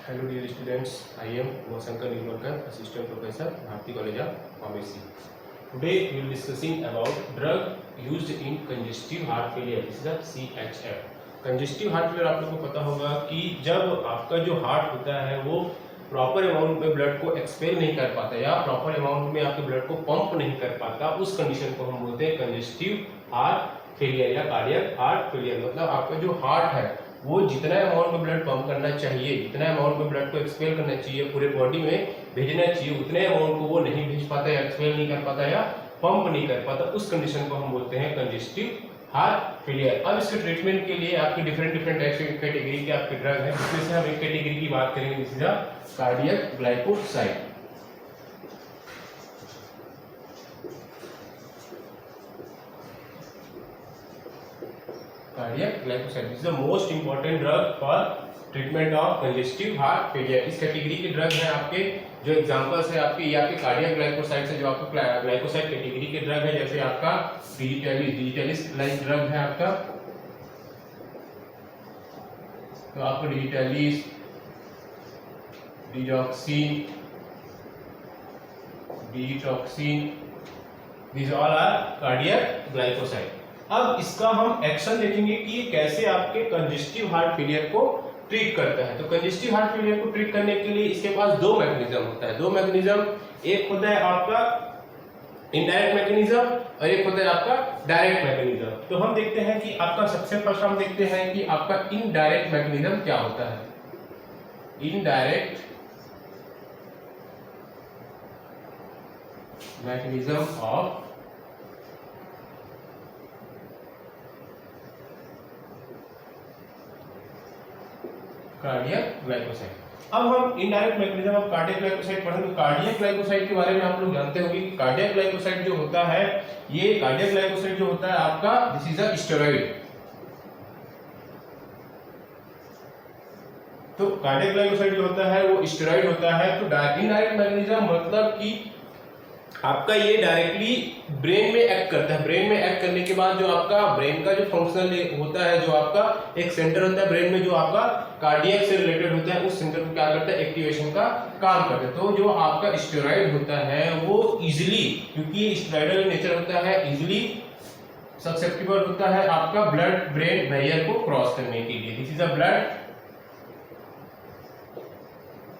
Hello dear students, I am Umashankar Nirmalkar, Assistant Professor, Bharati College of Pharmacy. Today we will discussing about drug used in congestive heart failure. This is the CHF. Congestive heart failure आप लोगों को पता होगा कि जब आपका जो heart होता है वो प्रॉपर अमाउंट में ब्लड को एक्सपेल नहीं कर पाता या प्रॉपर अमाउंट में आपके ब्लड को पंप नहीं कर पाता, उस कंडीशन को हम बोलते हैं कंजेस्टिव हार्ट फेलियर या कार्डियक हार्ट फेलियर। मतलब आपका जो हार्ट है वो जितना अमाउंट में ब्लड पंप करना चाहिए, जितना अमाउंट में ब्लड को एक्सपेल करना चाहिए, पूरे बॉडी में भेजना चाहिए, उतने अमाउंट को वो नहीं भेज पाता या एक्सपेल नहीं कर पाता या पंप नहीं कर पाता, उस कंडीशन को हम बोलते हैं कंजेस्टिव हार्ट फेलियर। अब इसके ट्रीटमेंट के लिए आपके डिफरेंट टाइप्स के कैटेगरी के आपके ड्रग हैं, जिसमें से हम एक कैटेगरी की बात करेंगे, this is the cardiac glycoside. Cardiac glycoside is the most important drug for treatment of congestive heart failure. इस कैटेगरी के ड्रग हैं आपके जो एग्जांपल्स है आपके, ये आपके कार्डियक ग्लाइकोसाइड से जो आपका ग्लाइकोसाइड कैटेगरी के ड्रग है, जैसे आपका डिजिटैलिस लाइक ड्रग है आपका, तो आपको digitalis, digoxin, digitoxin, these all are cardiac glycoside. अब इसका हम एक्शन देखेंगे कि ये कैसे आपके कंजेस्टिव हार्ट फेलियर को ट्रीट करता है। तो कंजेस्टिव हार्ट फेलियर को ट्रीट करने के लिए इसके पास दो मैकेनिज्म होता है। दो मैकेनिज्म, एक होता है आपका इनडायरेक्ट मैकेनिज्म और एक होता है आपका डायरेक्ट मैकेनिज्म। तो हम देखते हैं कि आपका सबसे फर्स्ट हम देखते हैं कि आपका इनडायरेक्ट मैकेनिज्म क्या होता है। Indirect mechanism of cardiac glycoside. अब हम indirect mechanism of cardiac glycoside पढ़ेंगे। कार्डियक ग्लाइकोसाइड के बारे में आप लोग जानते होंगे कि कार्डियक ग्लाइकोसाइड जो होता है, ये कार्डियक ग्लाइकोसाइड जो होता है आपका, दिस इज अ स्टेरॉइड। तो कार्डियक ग्लाइकोसाइड जो होता है वो स्टेरॉइड होता है। तो इनडायरेक्ट मैकेनिज्म मतलब कि आपका ये डायरेक्टली ब्रेन में एक्ट करता है। ब्रेन में एक्ट करने के बाद जो आपका ब्रेन का जो फंक्शनल होता है, जो आपका एक सेंटर होता है ब्रेन में जो आपका कार्डियक से रिलेटेड होता है, उस सेंटर को क्या करता है, एक्टिवेशन का काम करता है। तो जो आपका स्टेरॉइड होता है वो इजिली, क्योंकि स्टेरॉइडल नेचर होता है, इजिली ससेप्टेबल होता है आपका ब्लड ब्रेन बैरियर को क्रॉस करने के लिए। This is a blood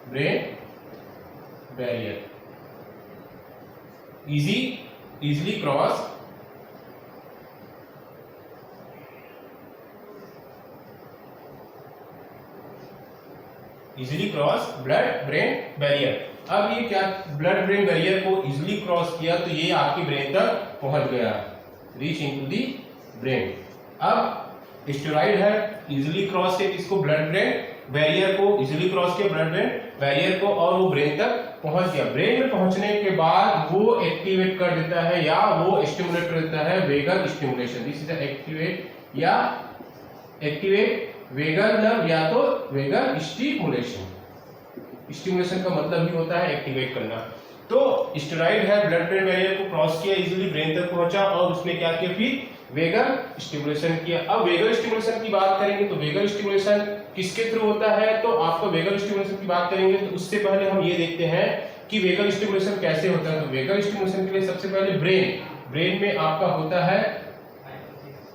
brain barrier, easily cross blood brain barrier. अब ये क्या ब्लड ब्रेन बैरियर को इजिली क्रॉस किया तो ये आपकी ब्रेन तक पहुंच गया, रीच इनटू दी ब्रेन। अब स्टेरॉइड है, इजिली क्रॉस किया किसको, ब्लड ब्रेन बैरियर को इजिली क्रॉस किया ब्लड ब्रेन बैरियर को, और वो ब्रेन तक पहुंच गया। ब्रेन में पहुंचने के बाद वो एक्टिवेट कर देता है या वो स्टिमुलेट कर देता है vagal stimulation. This is activate या एक्टिवेट वेगन नर्व या तो वेगन स्टिमुलेशन। स्टिमुलेशन का मतलब ही होता है एक्टिवेट करना। तो स्टेरॉइड है, ब्लड ब्रेन बैरियर को क्रॉस किया, इजीली ब्रेन तक पहुंचा और उसने क्या किया, फिर वेगन स्टिमुलेशन किया। अब वेगन स्टिमुलेशन की बात करेंगे तो वेगन स्टिमुलेशन किसके थ्रू होता है, तो आपको वेगन स्टिमुलेशन की बात करेंगे तो उससे पहले हम ये देखते हैं कि वेगन स्टिमुलेशन कैसे होता है। तो वेगन स्टिमुलेशन के लिए सबसे पहले ब्रेन में आपका होता है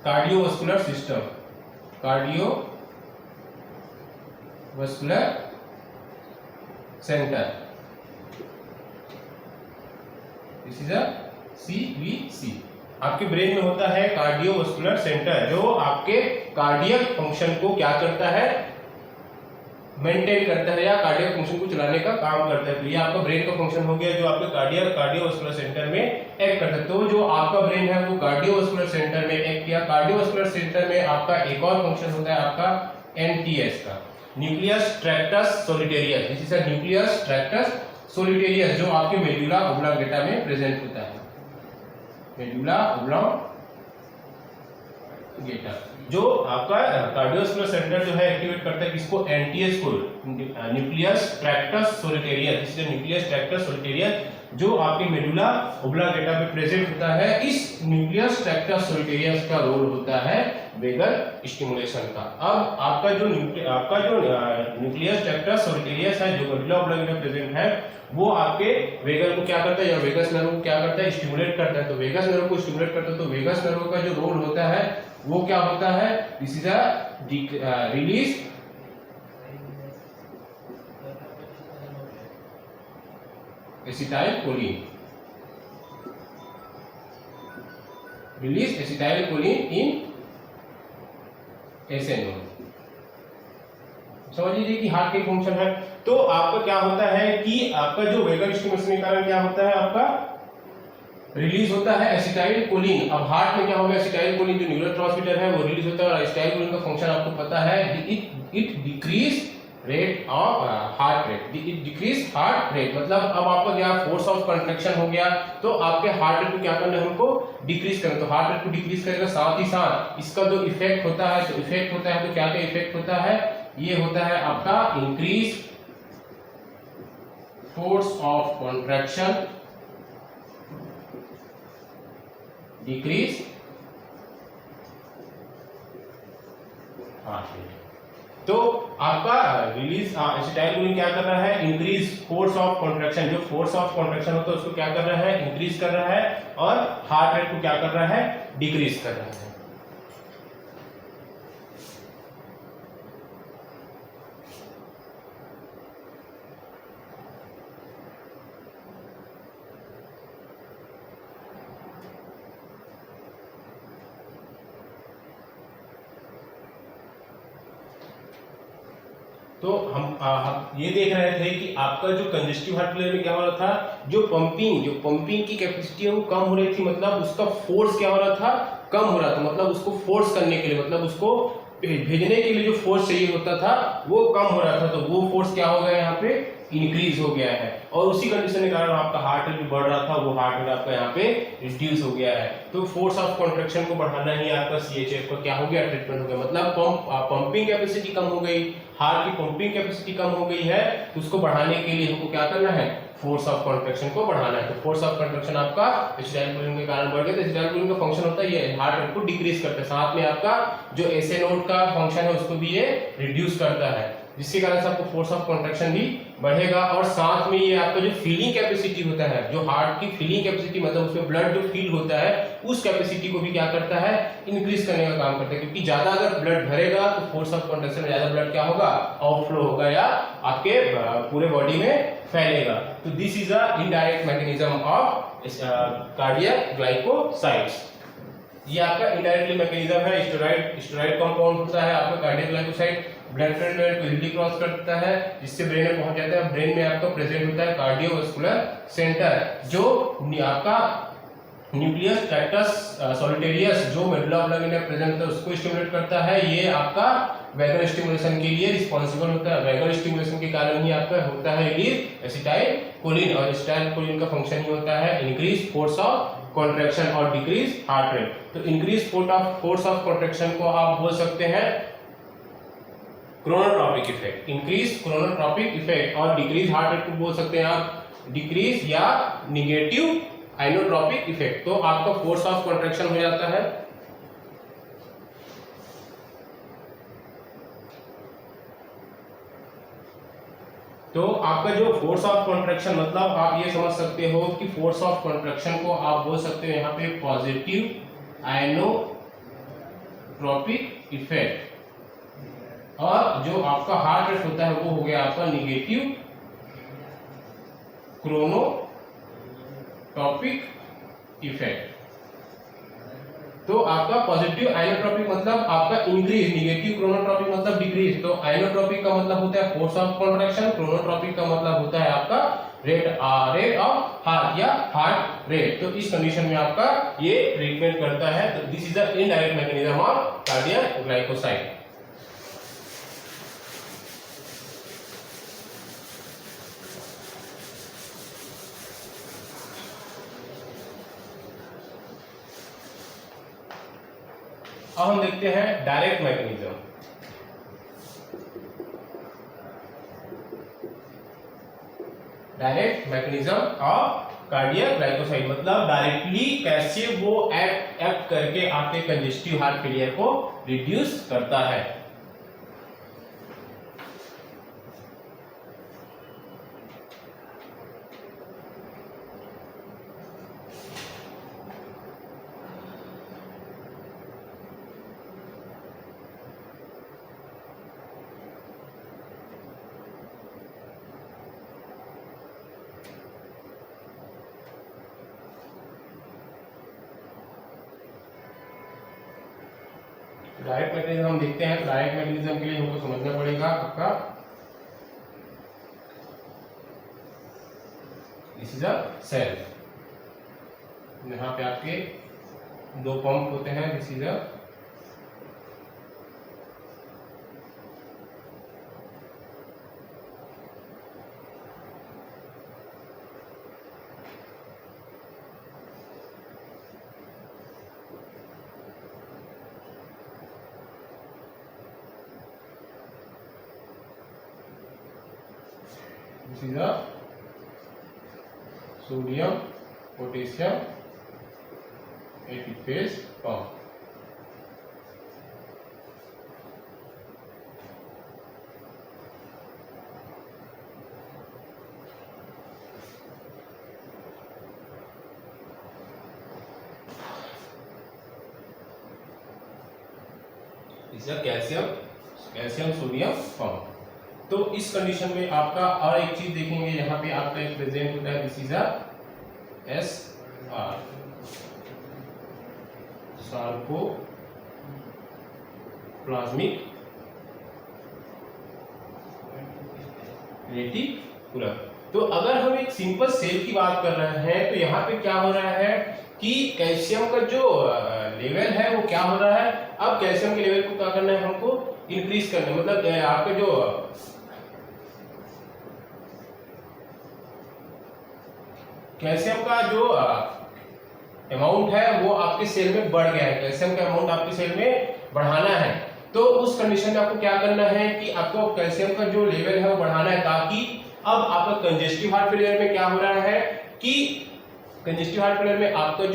cardiovascular system, cardiovascular centre, this is a CVC। आपके ब्रेन में होता है कार्डियोवास्कुलर सेंटर, जो आपके कार्डियक फंक्शन को क्या करता है, मेंटेन करता है या कार्डियक फंक्शन को चलाने का काम करता है। तो ये आपका ब्रेन का फंक्शन हो गया जो आपके कार्डियोवास्कुलर सेंटर में एक्ट करता है। तो जो आपका ब्रेन है वो कार्डियोवास्कुलर सेंटर में एक्ट किया। कार्डियोवास्कुलर सेंटर में आपका एक और फंक्शन होता है आपका NTS का, nucleus tractus solitarius. This is a nucleus tractus solitarius, जो आपके मेडुला ऑब्लांगेटा में प्रेजेंट होता है। मेडुला ऑब्लांगेटा जो आपका कार्डियोवास्कुलर सेंटर जो है एक्टिवेट करता है किसको, NTS को, nucleus tractus solitarius. This is nucleus tractus solitarius जो आपके मेडुला ऑब्लांगेटा में प्रेजेंट होता है। इस न्यूक्लियस ट्रैक्टस सोलिटेरियस का रोल होता है वेगल स्टिमुलेशन का। अब आपका जो न्यूक्लियस ट्रैक्टस सोलिटेरियस है जो मेडुला ऑब्लांगा में प्रेजेंट है, वो आपके वेगल को क्या करता है या वेगस नर्व को क्या करता है, स्टिमुलेट करता है। तो वेगस नर्व को स्टिमुलेट करता है, तो वेगस नर्व का जो रोल होता है वो क्या होता है, this is a release acetylcholine, release acetylcholine in एसेनोल। समझ लीजिए कि हार्ट की फंक्शन है। तो आपका क्या होता है कि आपका जो वेगल स्टिमुलेशन के कारण क्या होता है, आपका रिलीज होता है एसिटाइलकोलिन। अब हार्ट में क्या होगा, एसिटाइलकोलिन जो न्यूरोट्रांसमीटर है वो रिलीज होता है, और एसिटाइलकोलिन का फंक्शन आपको पता है, it decrease rate of heart rate, it decrease heart rate. मतलब अब आपका क्या फोर्स ऑफ कंट्रैक्शन हो गया, तो आपके हार्ट रेट को क्या करना है, हमको डिक्रीज करना। तो हार्ट रेट को डिक्रीज करेगा, साथ ही साथ इसका जो इफेक्ट होता है, तो इफेक्ट होता है, तो क्या क्या इफेक्ट होता है, ये होता है आपका increase force of contraction, decrease heart rate. तो आपका रिलीज एसिटाइलकोलिन क्या कर रहा है, इंक्रीज फोर्स ऑफ कंट्रैक्शन, जो फोर्स ऑफ कंट्रैक्शन होता है उसको क्या कर रहा है, इंक्रीज कर रहा है, और हार्ट रेट को क्या कर रहा है, डिक्रीज कर रहा है। तो हम ये देख रहे थे कि आपका जो कंजेस्टिव हार्ट फेलियर में क्या हो रहा था, जो पंपिंग की कैपेसिटी है वो कम हो रही थी, मतलब उसका फोर्स क्या हो रहा था, कम हो रहा था। मतलब उसको फोर्स करने के लिए, मतलब उसको भेजने के लिए जो फोर्स चाहिए होता था वो कम हो रहा था, तो वो फोर्स क्या हो गया यहाँ पे, इंक्रीज हो गया है। और उसी कंडीशन के कारण आपका हार्ट रेट भी बढ़ रहा था, वो हार्ट रेट आपका यहाँ पे रिड्यूस हो गया है। तो फोर्स ऑफ कंट्रैक्शन को बढ़ाना ही आपका सीएचएफ का क्या हो गया, ट्रीटमेंट हो गया। मतलब पंपिंग कैपेसिटी कम हो गई, हार्ट की पंपिंग कैपेसिटी कम हो गई है, तो उसको बढ़ाने के लिए हमको क्या करना है, फोर्स ऑफ कंट्रैक्शन को बढ़ाना है। तो फोर्स ऑफ कंट्रैक्शन आपका एसिटाइलकोलिन के कारण बढ़ गया। तो एसिटाइलकोलिन का फंक्शन होता है ये हार्ट रेट को डिक्रीज करता है, साथ में आपका जो एसए नोड का फंक्शन है उसको भी ये रिड्यूस करता है, जिसके कारण से आपको फोर्स ऑफ कंट्रैक्शन भी बढ़ेगा। और साथ में ये आपका जो फीलिंग कैपेसिटी होता है, जो हार्ट की फीलिंग कैपेसिटी, मतलब उसमें ब्लड जो फील होता है उस कैपेसिटी को भी क्या करता है, इंक्रीज करने का काम करता है। क्योंकि ज्यादा अगर ब्लड भरेगा तो फोर्स ऑफ कंट्रैक्शन में ज्यादा ब्लड क्या होगा, आउटफ्लो होगा या आपके पूरे बॉडी में फैलेगा। तो this is a indirect mechanism of cardiac glycosides. ये आपका इनडायरेक्टली मैकेनिज्म है। स्टेरॉइड कंपाउंड होता है आपका कार्डियक ग्लाइकोसाइड, ब्लड लेवल को इजीली क्रॉस करता है, जिससे ब्रेन में पहुंच जाता है। ब्रेन में आपका प्रेजेंट होता है कार्डियोवास्कुलर सेंटर, जो आपका न्यूक्लियस ट्रैक्टस सोलिटेरियस जो मेडुला ऑब्लांगा में प्रेजेंट होता है उसको स्टिमुलेट करता है। ये आपका वैगल स्टिमुलेशन के लिए रिस्पांसिबल होता है। वैगल स्टिमुलेशन के कारण ही आपका होता है रिलीज एसिटाइलकोलिन, और एसिटाइलकोलिन का फंक्शन ही होता है इंक्रीज फोर्स ऑफ कंट्रैक्शन और डिक्रीज हार्ट रेट। तो इंक्रीज फोर्स ऑफ कंट्रैक्शन को आप बोल सकते हैं chronotropic effect, increase chronotropic effect, और डिक्रीज हार्ट रेट को बोल सकते हैं आप डिक्रीज या निगेटिव आइनोट्रॉपिक इफेक्ट। तो आपका फोर्स ऑफ कंट्रैक्शन हो जाता है तो आपका जो फोर्स ऑफ कंट्रैक्शन, मतलब आप ये समझ सकते हो कि फोर्स ऑफ कंट्रैक्शन को आप बोल सकते हो यहाँ पे पॉजिटिव आइनोट्रॉपिक इफेक्ट, और जो आपका हार्ट रेट होता है वो हो गया आपका निगेटिव क्रोनोटॉपिक इफेक्ट। तो आपका पॉजिटिव आइनोट्रॉपिक मतलब आपका इंक्रीज, निगेटिव क्रोनोट्रॉपिक मतलब डिक्रीज। तो आइनोट्रॉपिक का मतलब होता है फोर्स ऑफ कंट्रैक्शन, क्रोनोट्रॉपिक का मतलब होता है आपका रेट ऑफ हार्ट या हार्ट रेट। तो इस कंडीशन में आपका ये ट्रीटमेंट करता है। तो this is the indirect mechanism of cardiac glycoside. अब हम देखते हैं direct mechanism. Direct mechanism of cardiac glycoside, मतलब डायरेक्टली कैसे वो एक्ट करके आपके कंजेस्टिव हार्ट फेलियर को रिड्यूस करता है। डायरेक्ट मैकेनिज्म हम देखते हैं। डायरेक्ट मैकेनिज्म के लिए हमको समझना पड़ेगा आपका दिस इज अ सेल, यहाँ पे आपके दो पंप होते हैं, this is a this is a sodium potassium phase pump। Calcium sodium pump. तो इस कंडीशन में आपका और एक चीज देखेंगे, यहाँ पे आपका एक प्रेजेंट होता है, this is a SR sarcoplasmic reticulum. तो अगर हम एक सिंपल सेल की बात कर रहे हैं तो यहाँ पे क्या हो रहा है कि कैल्शियम का जो लेवल है वो क्या हो रहा है, अब कैल्शियम के लेवल को क्या करना है, हमको इंक्रीज करना है। मतलब आपका जो कैल्शियम का जो अमाउंट है वो आपके सेल में बढ़ गया है, कैल्शियम का अमाउंट आपके सेल में बढ़ाना है। तो उस कंडीशन में आपको क्या करना है कि आपको कैल्शियम का जो लेवल है वो बढ़ाना है, ताकि अब आपका कंजेस्टिव हार्ट फेलियर में क्या हो रहा है कि कंजेस्टिव हार्ट फेलियर में आपका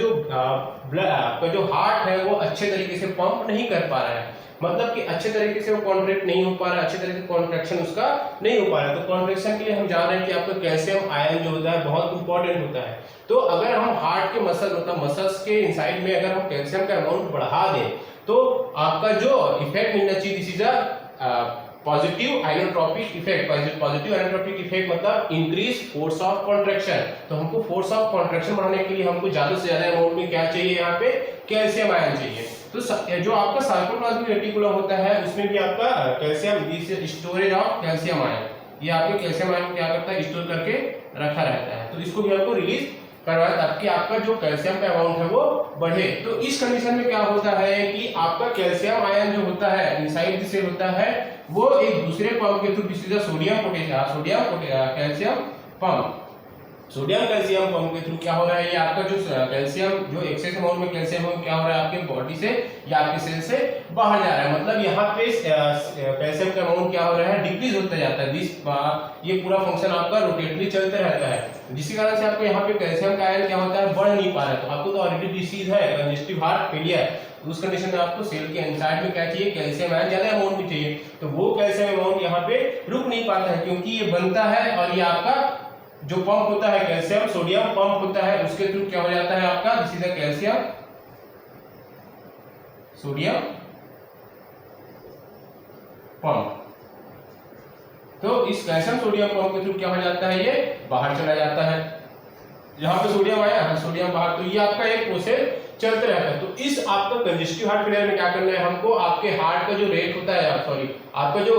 जो हार्ट है वो अच्छे तरीके से पंप नहीं कर पा रहा है, मतलब कि अच्छे तरीके से वो कॉन्ट्रैक्ट नहीं हो पा रहा है, अच्छे तरीके से कॉन्ट्रैक्शन उसका नहीं हो पा रहा है। तो कॉन्ट्रैक्शन के लिए हम जान रहे हैं कि आपका कैल्शियम आयन जो होता है बहुत इंपॉर्टेंट होता है। तो अगर हम हार्ट के मसल्स के इनसाइड में अगर हम कैल्शियम का अमाउंट बढ़ा दें तो आपका जो इफेक्ट मिलना चाहिए, this is a positive inotropic effect. Positive inotropic effect मतलब इंक्रीज फोर्स ऑफ कॉन्ट्रैक्शन। तो हमको फोर्स ऑफ कॉन्ट्रैक्शन बढ़ाने के लिए हमको ज्यादा से ज्यादा अमाउंट में क्या चाहिए, यहाँ पे कैल्शियम आयन चाहिए। तो जो आपका सार्कोप्लाज्मिक रेटिकुलम होता है उसमें भी आपका calcium storage of calcium ion, ये आपके कैल्शियम आयन को क्या करता है, स्टोर करके रखा रहता है। तो इसको भी हमको रिलीज करवाना ताकि आपका जो कैल्शियम का अमाउंट है वो बढ़े। तो इस कंडीशन में क्या होता है कि आपका कैल्शियम आयन जो होता है इनसाइड द सेल होता है वो एक दूसरे पंप के through, this is sodium calcium pump. Sodium calcium pump के थ्रू क्या हो रहा है, ये आपका जो कैल्शियम जो एक्सेस अमाउंट में कैल्शियम है क्या हो रहा है आपके बॉडी से या आपके सेल से बाहर जा रहा है। मतलब यहाँ पे कैल्शियम का अमाउंट क्या हो रहा है, डिक्रीज होता जाता है। ये पूरा फंक्शन आपका रोटेटरी चलते रहता है, जिसके कारण से आपको यहाँ पे कैल्शियम का आयन क्या होता है, बढ़ नहीं पा रहा है। तो आपको तो ऑलरेडी डिसीज है कंजेस्टिव हार्ट फेलियर, उस कंडीशन में आपको सेल के इनसाइड में क्या चाहिए, कैल्शियम आयन ज्यादा अमाउंट में चाहिए। तो वो कैल्शियम अमाउंट यहाँ पे रुक नहीं पाता है क्योंकि ये बनता है और ये आपका जो पंप होता है कैल्शियम सोडियम पंप होता है उसके थ्रू क्या हो जाता है आपका, this is a calcium sodium pump. तो इस कैल्शियम सोडियम पंप के थ्रू क्या हो जाता है, ये बाहर चला जाता है। यहाँ पे सोडियम आया, सोडियम बाहर, तो ये आपका एक प्रोसेस चलते रहता है। तो इस आपका कंजेस्टिव हार्ट फेलियर में क्या करना है, हमको आपके हार्ट का जो रेट होता है, आपका जो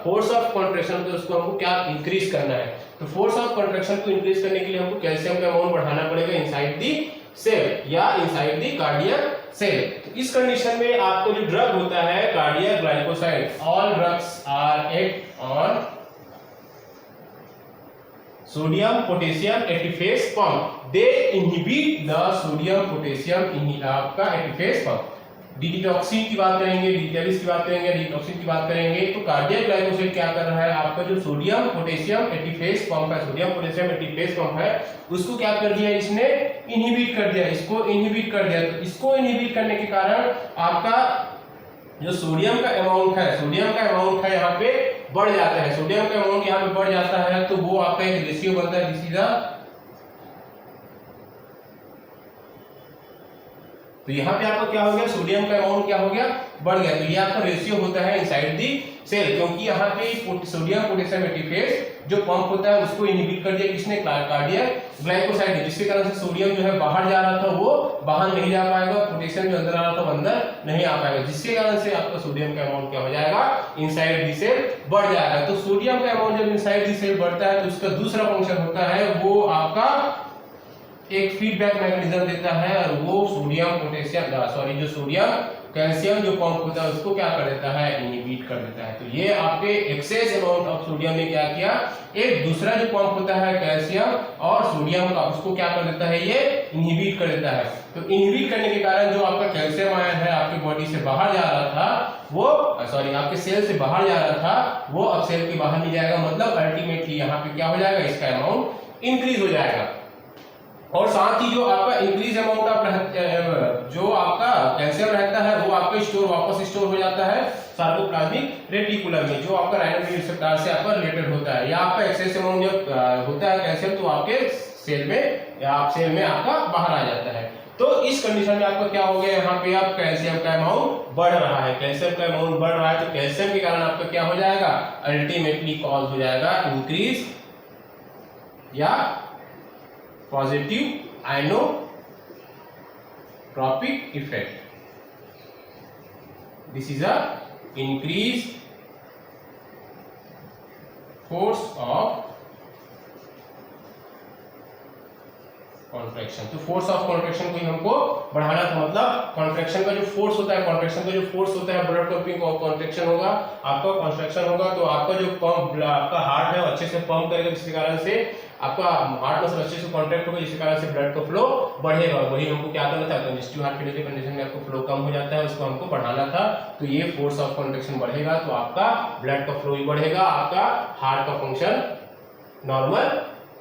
फोर्स ऑफ कॉन्ट्रैक्शन होता है उसको हमको क्या इंक्रीज करना है। तो फोर्स ऑफ कॉन्ट्रैक्शन को इंक्रीज करने के लिए हमको कैल्शियम का अमाउंट बढ़ाना पड़ेगा इनसाइड दी सेल या इनसाइड दी कार्डियक सेल। तो इस कंडीशन में आपको जो ड्रग होता है cardiac glycoside, all drugs are act on sodium potassium ATPase pump, they inhibit the sodium potassium आपका ATPase pump। डिटॉक्सिन की बात करेंगे, डिटॉक्सिन की बात करेंगे, डिटॉक्सिन की बात करेंगे, तो कार्डियक ग्लाइकोसाइड क्या कर रहा है, आपका जो सोडियम पोटेशियम एटीपेज पंप है, सोडियम पोटेशियम एटीपेज पंप है, उसको क्या कर दिया इसने, इनहिबिट कर दिया, इसको इनहिबिट कर दिया। तो इसको इनहिबिट करने के कारण आपका जो सोडियम का अमाउंट है, सोडियम का अमाउंट है यहाँ पे बढ़ जाता है, सोडियम का अमाउंट यहाँ पे बढ़ जाता है, तो वो आपका एक रेशियो बनता है, दिस इज अ, तो यहाँ पे आपका क्या हो गया, सोडियम का अमाउंट क्या हो गया, बढ़ गया। तो ये आपका रेशियो होता है इनसाइड दी सेल, क्योंकि यहाँ पे सोडियम पोटेशियम एटीपेज जो पंप होता है उसको इनहिबिट कर दिया किसने, कार्डियक ग्लाइकोसाइड ने, जिसके कारण से सोडियम जो है बाहर जा रहा था वो बाहर नहीं जा पाएगा, पोटेशियम जो अंदर आ रहा था वो अंदर नहीं आ पाएगा, जिसके कारण से आपका सोडियम का अमाउंट क्या हो जाएगा, इनसाइड दी सेल बढ़ जाएगा। तो सोडियम का अमाउंट जब इनसाइड दी सेल बढ़ता है तो उसका दूसरा फंक्शन होता है, वो आपका एक फीडबैक मैकेनिज्म देता है, और वो सोडियम पोटेशियम जो सोडियम कैल्शियम जो पंप होता है उसको क्या कर देता है, इनहिबिट कर देता है। तो ये आपके एक्सेस अमाउंट ऑफ सोडियम ने क्या किया, एक दूसरा जो पंप होता है कैल्शियम और सोडियम का, उसको क्या कर देता है, ये इनहिबिट कर देता है। तो इनहिबिट करने के कारण जो आपका कैल्शियम आयन है आपकी बॉडी से बाहर जा रहा था, वो आपके सेल से बाहर जा रहा था, वो अब सेल के बाहर नहीं जाएगा, मतलब अल्टीमेटली यहाँ पे क्या हो जाएगा, इसका अमाउंट इंक्रीज हो जाएगा। और साथ ही जो आपका इंक्रीज अमाउंट ऑफ जो आपका कैल्शियम रहता है वो आपका वापस स्टोर हो जाता है सार्कोप्लाज्मिक रेटिकुलम में, जो आपका राइनोसिन रिसेप्टर से आपका रिलेटेड होता है, या आपका एक्सेस अमाउंट जब होता है कैल्शियम तो आपके सेल में या आप सेल में आपका बाहर आ जाता है। तो इस कंडीशन में आपका क्या हो गया, यहाँ पे आप कैल्शियम का अमाउंट बढ़ रहा है, कैल्शियम का अमाउंट बढ़ रहा है, तो कैल्शियम के कारण आपका क्या हो जाएगा, अल्टीमेटली कॉज हो जाएगा इंक्रीज या positive inotropic effect. This is a increase force of contraction. तो फोर्स ऑफ कॉन्ट्रैक्शन को ही हमको बढ़ाना था, मतलब कॉन्ट्रैक्शन का जो फोर्स होता है, कॉन्ट्रैक्शन का जो फोर्स होता है, ब्लड पंपिंग कॉन्ट्रैक्शन होगा, आपका कॉन्ट्रैक्शन होगा, तो आपका जो पंप आपका हार्ट है वो अच्छे से पंप करेगा, जिसके कारण से आपका हार्ट मसल अच्छे से कॉन्ट्रैक्ट होगा, जिसके कारण से ब्लड का फ्लो बढ़ेगा। वही हमको क्या करना था, कंजेस्टिव हार्ट फेलियर की कंडीशन में आपको फ्लो कम हो जाता है, उसको हमको बढ़ाना था। तो ये फोर्स ऑफ कॉन्ट्रैक्शन बढ़ेगा तो आपका ब्लड का फ्लो भी बढ़ेगा, आपका हार्ट का फंक्शन नॉर्मल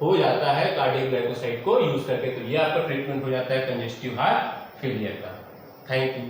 हो जाता है कार्डियक ग्लाइकोसाइड को यूज करके। तो ये आपका ट्रीटमेंट हो जाता है कंजेस्टिव हार्ट फेलियर का। Thank you.